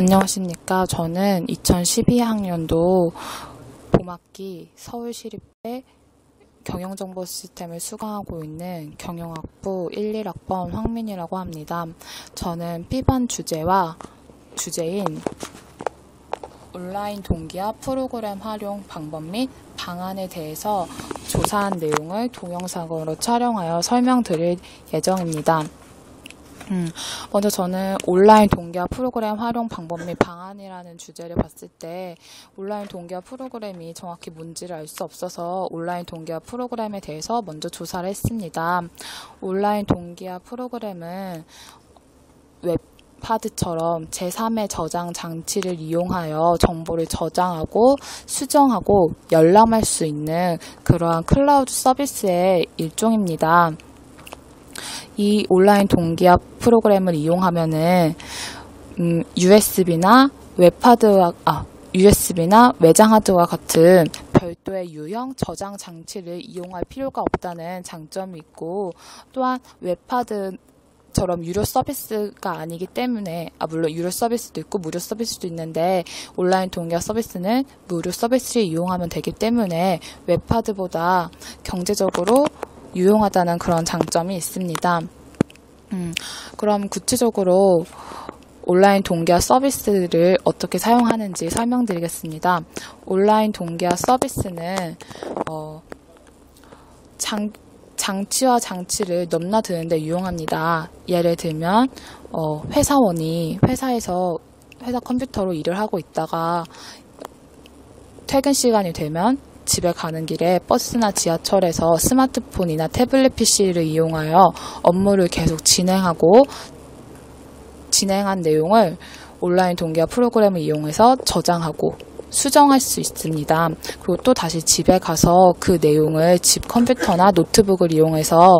안녕하십니까. 저는 2012학년도 봄학기 서울시립대 경영정보시스템을 수강하고 있는 경영학부 11학번 황민이라고 합니다. 저는 B반 주제인 온라인 동기화 프로그램 활용 방법 및 방안에 대해서 조사한 내용을 동영상으로 촬영하여 설명드릴 예정입니다. 먼저 저는 온라인 동기화 프로그램 활용 방법 및 방안이라는 주제를 봤을 때 온라인 동기화 프로그램이 정확히 뭔지를 알 수 없어서 온라인 동기화 프로그램에 대해서 먼저 조사를 했습니다. 온라인 동기화 프로그램은 웹하드처럼 제3의 저장 장치를 이용하여 정보를 저장하고 수정하고 열람할 수 있는 그러한 클라우드 서비스의 일종입니다. 이 온라인 동기화 프로그램을 이용하면은 USB나 외장 하드와 같은 별도의 유형 저장 장치를 이용할 필요가 없다는 장점이 있고, 또한 웹하드처럼 유료 서비스가 아니기 때문에 물론 유료 서비스도 있고 무료 서비스도 있는데 온라인 동기화 서비스는 무료 서비스를 이용하면 되기 때문에 웹하드보다 경제적으로 유용하다는 그런 장점이 있습니다. 그럼 구체적으로 온라인 동기화 서비스를 어떻게 사용하는지 설명드리겠습니다. 온라인 동기화 서비스는 장치와 장치를 넘나드는데 유용합니다. 예를 들면 회사원이 회사 컴퓨터로 일을 하고 있다가 퇴근 시간이 되면 집에 가는 길에 버스나 지하철에서 스마트폰이나 태블릿 PC를 이용하여 업무를 계속 진행한 내용을 온라인 동기화 프로그램을 이용해서 저장하고 수정할 수 있습니다. 그리고 또 다시 집에 가서 그 내용을 집 컴퓨터나 노트북을 이용해서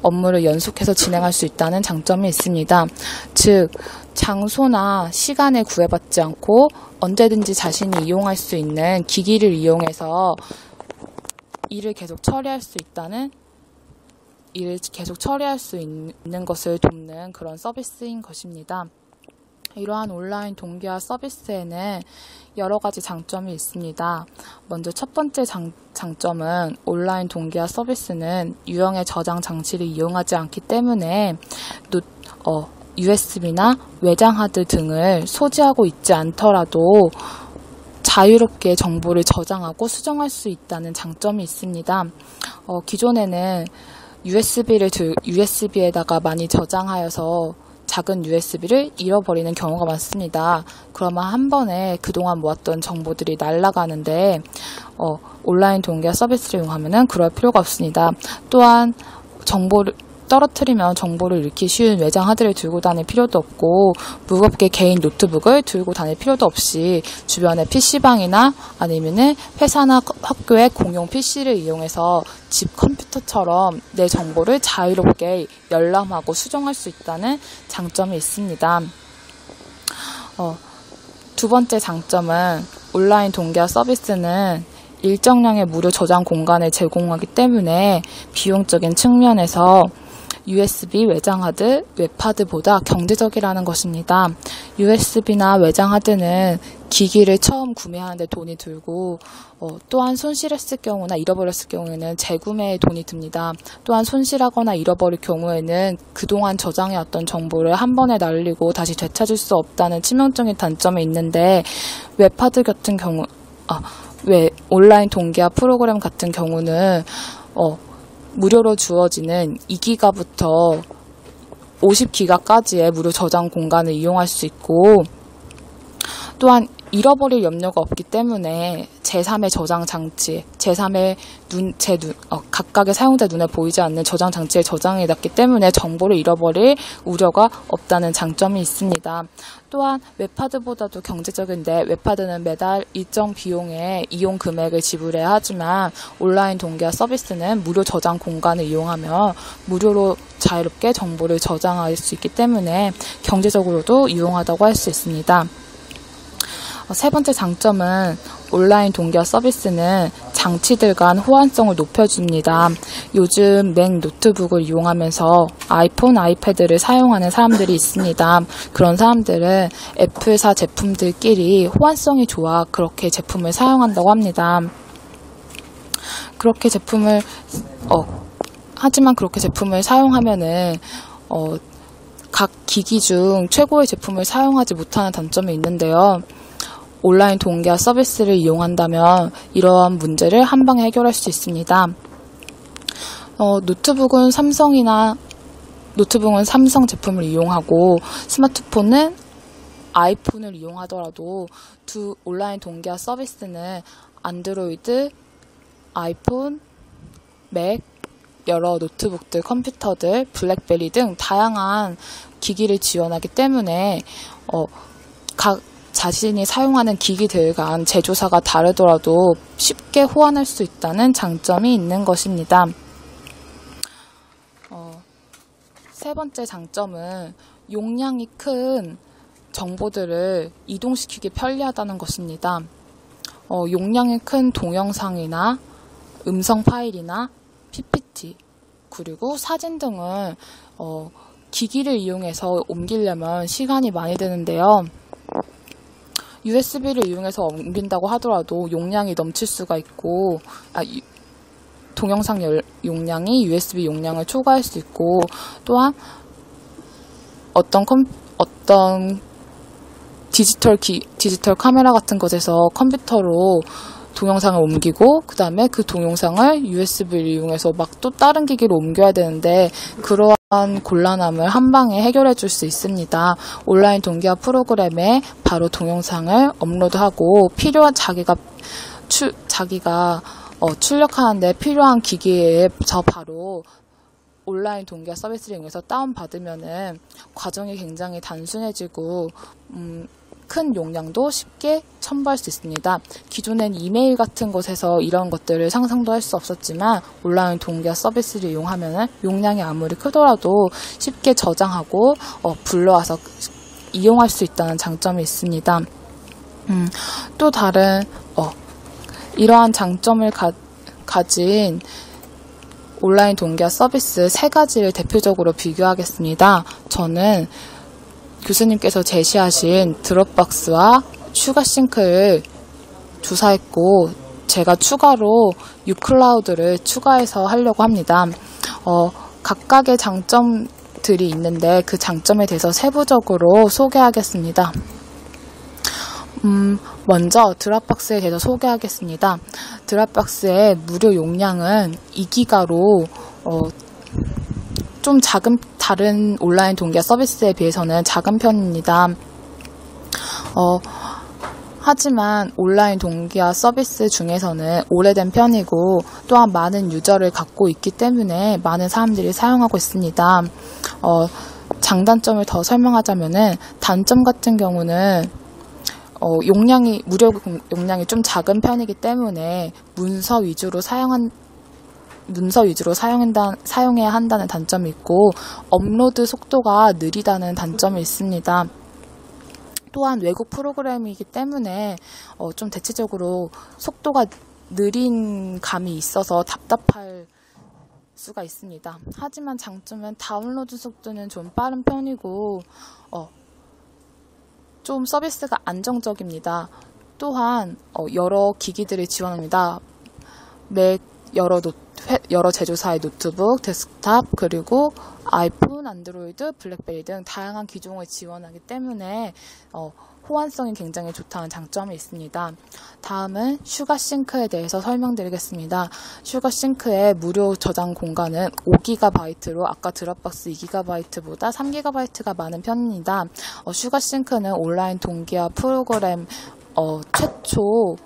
업무를 연속해서 진행할 수 있다는 장점이 있습니다. 즉, 장소나 시간에 구애받지 않고 언제든지 자신이 이용할 수 있는 기기를 이용해서 일을 계속 처리할 수 있는 것을 돕는 그런 서비스인 것입니다. 이러한 온라인 동기화 서비스에는 여러 가지 장점이 있습니다. 먼저 첫 번째 장점은 온라인 동기화 서비스는 유형의 저장 장치를 이용하지 않기 때문에 USB나 외장 하드 등을 소지하고 있지 않더라도 자유롭게 정보를 저장하고 수정할 수 있다는 장점이 있습니다. 기존에는 USB에다가 많이 저장하여서 작은 USB를 잃어버리는 경우가 많습니다. 그러면 한 번에 그동안 모았던 정보들이 날아가는데 온라인 동기화 서비스를 이용하면 그럴 필요가 없습니다. 또한 정보를 떨어뜨리면 정보를 잃기 쉬운 외장 하드를 들고 다닐 필요도 없고 무겁게 개인 노트북을 들고 다닐 필요도 없이 주변에 PC방이나 아니면은 회사나 학교의 공용 PC를 이용해서 집 컴퓨터처럼 내 정보를 자유롭게 열람하고 수정할 수 있다는 장점이 있습니다. 두 번째 장점은 온라인 동기화 서비스는 일정량의 무료 저장 공간을 제공하기 때문에 비용적인 측면에서 USB 외장하드, 웹하드보다 경제적이라는 것입니다. USB나 외장하드는 기기를 처음 구매하는데 돈이 들고 또한 손실했을 경우나 잃어버렸을 경우에는 재구매에 돈이 듭니다. 또한 손실하거나 잃어버릴 경우에는 그동안 저장해왔던 정보를 한 번에 날리고 다시 되찾을 수 없다는 치명적인 단점이 있는데 웹하드 같은 경우 온라인 동기화 프로그램 같은 경우는 무료로 주어지는 2기가부터 50기가까지의 무료 저장 공간을 이용할 수 있고, 또한 잃어버릴 염려가 없기 때문에 제3의 저장 장치, 각각의 사용자 눈에 보이지 않는 저장 장치에 저장해 놨기 때문에 정보를 잃어버릴 우려가 없다는 장점이 있습니다. 또한 웹하드보다도 경제적인데 웹하드는 매달 일정 비용의 이용 금액을 지불해야 하지만 온라인 동기화 서비스는 무료 저장 공간을 이용하며 무료로 자유롭게 정보를 저장할 수 있기 때문에 경제적으로도 유용하다고 할 수 있습니다. 세 번째 장점은 온라인 동기화 서비스는 장치들 간 호환성을 높여줍니다. 요즘 맥 노트북을 이용하면서 아이폰, 아이패드를 사용하는 사람들이 있습니다. 그런 사람들은 애플사 제품들끼리 호환성이 좋아 그렇게 제품을 사용한다고 합니다. 하지만 그렇게 제품을 사용하면은 각 기기 중 최고의 제품을 사용하지 못하는 단점이 있는데요. 온라인 동기화 서비스를 이용한다면 이러한 문제를 한 방에 해결할 수 있습니다. 노트북은 삼성 제품을 이용하고 스마트폰은 아이폰을 이용하더라도 두 온라인 동기화 서비스는 안드로이드, 아이폰, 맥, 여러 노트북들, 컴퓨터들, 블랙베리 등 다양한 기기를 지원하기 때문에 각 자신이 사용하는 기기들 간 제조사가 다르더라도 쉽게 호환할 수 있다는 장점이 있는 것입니다. 세 번째 장점은 용량이 큰 정보들을 이동시키기 편리하다는 것입니다. 용량이 큰 동영상이나 음성 파일이나 PPT 그리고 사진 등을 기기를 이용해서 옮기려면 시간이 많이 드는데요. USB를 이용해서 옮긴다고 하더라도 용량이 넘칠 수가 있고 동영상 용량이 USB 용량을 초과할 수 있고 또한 어떤 디지털 카메라 같은 것에서 컴퓨터로 동영상을 옮기고 그 다음에 그 동영상을 USB를 이용해서 막 또 다른 기기로 옮겨야 되는데 그러한 곤란함을 한 방에 해결해 줄 수 있습니다. 온라인 동기화 프로그램에 바로 동영상을 업로드하고 필요한 자기가 출력하는데 필요한 기기에서 바로 온라인 동기화 서비스를 이용해서 다운받으면은 과정이 굉장히 단순해지고 큰 용량도 쉽게 첨부할 수 있습니다. 기존엔 이메일 같은 곳에서 이런 것들을 상상도 할 수 없었지만 온라인 동기화 서비스를 이용하면 용량이 아무리 크더라도 쉽게 저장하고 불러와서 이용할 수 있다는 장점이 있습니다. 또 다른 이러한 장점을 가진 온라인 동기화 서비스 세 가지를 대표적으로 비교하겠습니다. 저는 교수님께서 제시하신 드롭박스와 슈가싱크를 조사했고 제가 추가로 유클라우드를 추가해서 하려고 합니다. 각각의 장점들이 있는데 그 장점에 대해서 세부적으로 소개하겠습니다. 먼저 드롭박스에 대해서 소개하겠습니다. 드롭박스의 무료 용량은 2기가로 좀 다른 온라인 동기화 서비스에 비해서는 작은 편입니다. 하지만 온라인 동기화 서비스 중에서는 오래된 편이고 또한 많은 유저를 갖고 있기 때문에 많은 사람들이 사용하고 있습니다. 장단점을 더 설명하자면은 단점 같은 경우는 무료 용량이 좀 작은 편이기 때문에 문서 위주로 사용해야 한다는 단점이 있고 업로드 속도가 느리다는 단점이 있습니다. 또한 외국 프로그램이기 때문에 좀 대체적으로 속도가 느린 감이 있어서 답답할 수가 있습니다. 하지만 장점은 다운로드 속도는 좀 빠른 편이고 좀 서비스가 안정적입니다. 또한 여러 기기들을 지원합니다. 여러 제조사의 노트북, 데스크탑, 그리고 아이폰, 안드로이드, 블랙베리 등 다양한 기종을 지원하기 때문에 호환성이 굉장히 좋다는 장점이 있습니다. 다음은 슈가싱크에 대해서 설명드리겠습니다. 슈가싱크의 무료 저장 공간은 5GB로 아까 드롭박스 2GB보다 3GB가 많은 편입니다. 슈가싱크는 온라인 동기화 프로그램 최초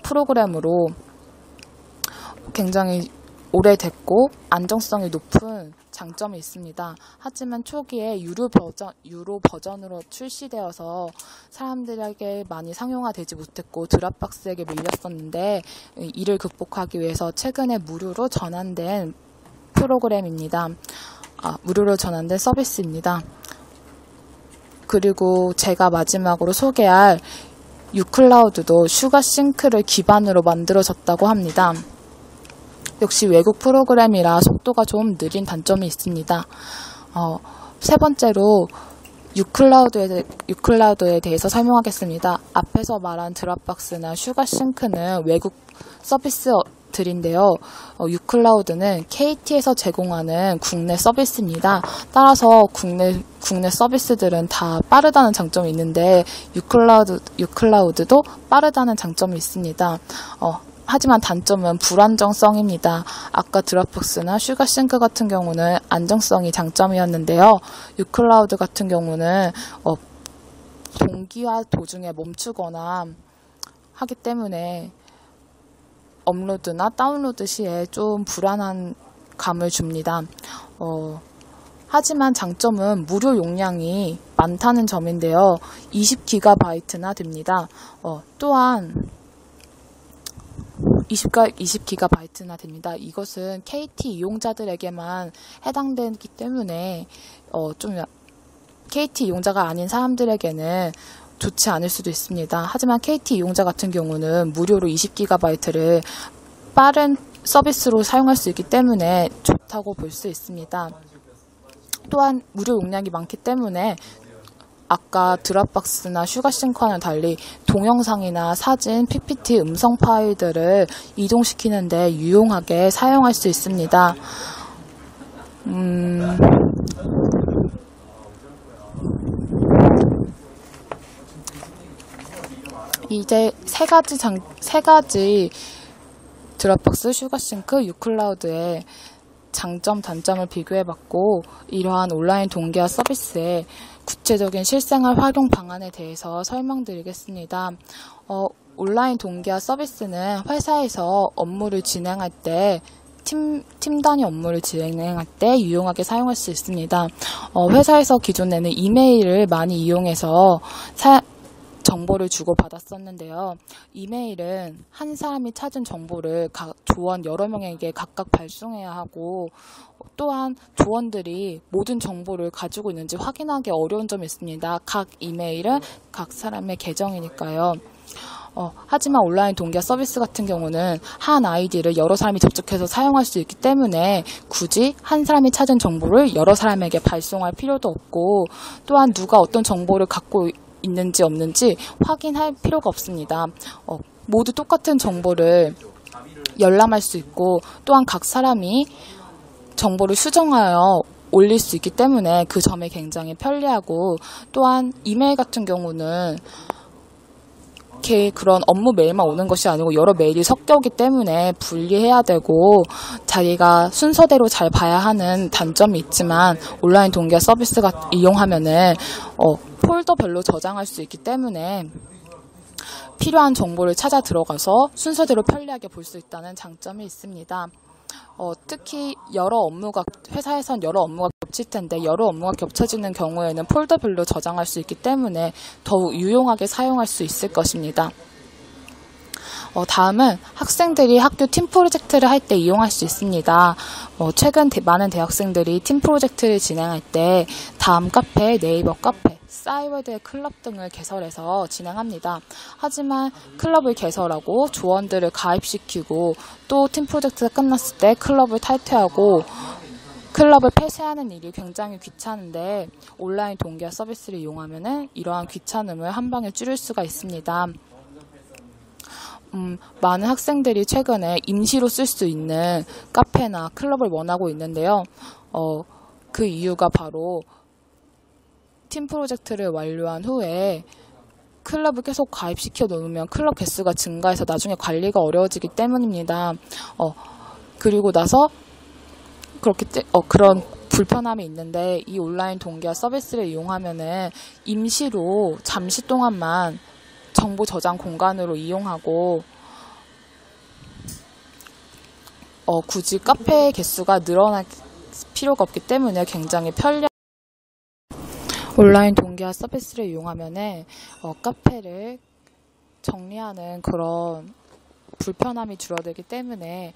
프로그램으로 굉장히 오래됐고 안정성이 높은 장점이 있습니다. 하지만 초기에 유료 버전으로 출시되어서 사람들에게 많이 상용화되지 못했고 드롭박스에게 밀렸었는데 이를 극복하기 위해서 최근에 무료로 전환된 프로그램입니다. 무료로 전환된 서비스입니다. 그리고 제가 마지막으로 소개할 유클라우드도 슈가싱크를 기반으로 만들어졌다고 합니다. 역시 외국 프로그램이라 속도가 좀 느린 단점이 있습니다. 세 번째로 유클라우드에 대해서 설명하겠습니다. 앞에서 말한 드랍박스나 슈가싱크는 외국 서비스들인데요. 유클라우드는 KT에서 제공하는 국내 서비스입니다. 따라서 국내 서비스들은 다 빠르다는 장점이 있는데 유클라우드도 빠르다는 장점이 있습니다. 하지만 단점은 불안정성입니다. 아까 드랍박스나 슈가싱크 같은 경우는 안정성이 장점이었는데요. 유클라우드 같은 경우는 동기화 도중에 멈추거나 하기 때문에 업로드나 다운로드 시에 좀 불안한 감을 줍니다. 하지만 장점은 무료 용량이 많다는 점인데요. 20GB나 됩니다. 또한 20GB나 됩니다. 이것은 KT 이용자들에게만 해당되기 때문에 좀 KT 이용자가 아닌 사람들에게는 좋지 않을 수도 있습니다. 하지만 KT 이용자 같은 경우는 무료로 20GB를 빠른 서비스로 사용할 수 있기 때문에 좋다고 볼 수 있습니다. 또한 무료 용량이 많기 때문에 아까 드랍박스나 슈가싱크와는 달리 동영상이나 사진, PPT, 음성 파일들을 이동시키는데 유용하게 사용할 수 있습니다. 이제 세 가지 드랍박스, 슈가싱크, 유클라우드의 장점, 단점을 비교해봤고 이러한 온라인 동기화 서비스의 구체적인 실생활 활용 방안에 대해서 설명드리겠습니다. 온라인 동기화 서비스는 회사에서 업무를 진행할 때 팀 단위 업무를 진행할 때 유용하게 사용할 수 있습니다. 회사에서 기존에는 이메일을 많이 이용해서 정보를 주고받았었는데요. 이메일은 한 사람이 찾은 정보를 조원 여러 명에게 각각 발송해야 하고 또한 조원들이 모든 정보를 가지고 있는지 확인하기 어려운 점이 있습니다. 각 이메일은 각 사람의 계정이니까요. 하지만 온라인 동기화 서비스 같은 경우는 한 아이디를 여러 사람이 접속해서 사용할 수 있기 때문에 굳이 한 사람이 찾은 정보를 여러 사람에게 발송할 필요도 없고 또한 누가 어떤 정보를 갖고 있는지 없는지 확인할 필요가 없습니다. 모두 똑같은 정보를 열람할 수 있고 또한 각 사람이 정보를 수정하여 올릴 수 있기 때문에 그 점이 굉장히 편리하고 또한 이메일 같은 경우는 그런 업무 메일만 오는 것이 아니고 여러 메일이 섞여 오기 때문에 분리해야 되고 자기가 순서대로 잘 봐야 하는 단점이 있지만 온라인 동기화 서비스가 이용하면은 폴더별로 저장할 수 있기 때문에 필요한 정보를 찾아 들어가서 순서대로 편리하게 볼 수 있다는 장점이 있습니다. 특히 회사에선 여러 업무가 겹칠 텐데 여러 업무가 겹쳐지는 경우에는 폴더별로 저장할 수 있기 때문에 더욱 유용하게 사용할 수 있을 것입니다. 다음은 학생들이 학교 팀 프로젝트를 할 때 이용할 수 있습니다. 최근 많은 대학생들이 팀 프로젝트를 진행할 때 다음 카페, 네이버 카페, 싸이월드의 클럽 등을 개설해서 진행합니다. 하지만 클럽을 개설하고 조원들을 가입시키고 또 팀 프로젝트가 끝났을 때 클럽을 탈퇴하고 클럽을 폐쇄하는 일이 굉장히 귀찮은데 온라인 동기화 서비스를 이용하면 이러한 귀찮음을 한 방에 줄일 수가 있습니다. 많은 학생들이 최근에 임시로 쓸 수 있는 카페나 클럽을 원하고 있는데요. 그 이유가 바로 팀 프로젝트를 완료한 후에 클럽을 계속 가입시켜 놓으면 클럽 개수가 증가해서 나중에 관리가 어려워지기 때문입니다. 그리고 나서 그런 불편함이 있는데 이 온라인 동기화 서비스를 이용하면은 임시로 잠시 동안만 정보 저장 공간으로 이용하고 굳이 카페 개수가 늘어날 필요가 없기 때문에 굉장히 편리한 온라인 동기화 서비스를 이용하면은 카페를 정리하는 그런 불편함이 줄어들기 때문에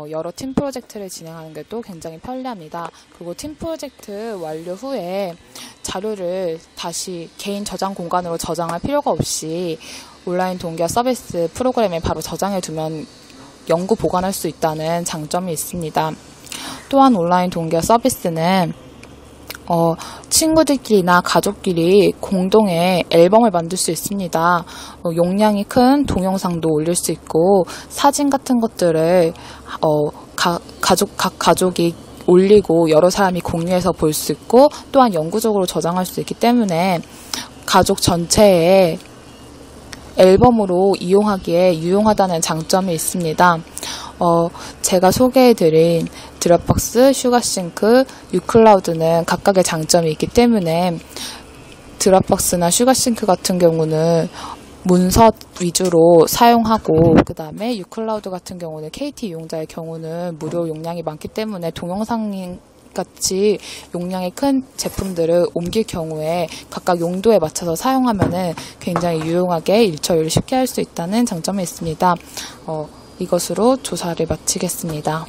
여러 팀 프로젝트를 진행하는 게 또 굉장히 편리합니다. 그리고 팀 프로젝트 완료 후에 자료를 다시 개인 저장 공간으로 저장할 필요가 없이 온라인 동기화 서비스 프로그램에 바로 저장해 두면 영구 보관할 수 있다는 장점이 있습니다. 또한 온라인 동기화 서비스는 친구들끼리나 가족끼리 공동의 앨범을 만들 수 있습니다. 용량이 큰 동영상도 올릴 수 있고 사진 같은 것들을 각 가족이 올리고 여러 사람이 공유해서 볼 수 있고 또한 영구적으로 저장할 수 있기 때문에 가족 전체의 앨범으로 이용하기에 유용하다는 장점이 있습니다. 제가 소개해드린 드롭박스, 슈가싱크, 유클라우드는 각각의 장점이 있기 때문에 드롭박스나 슈가싱크 같은 경우는 문서 위주로 사용하고 그 다음에 유클라우드 같은 경우는 KT 이용자의 경우는 무료 용량이 많기 때문에 동영상 같이 용량이 큰 제품들을 옮길 경우에 각각 용도에 맞춰서 사용하면은 굉장히 유용하게 일처리를 쉽게 할 수 있다는 장점이 있습니다. 이것으로 조사를 마치겠습니다.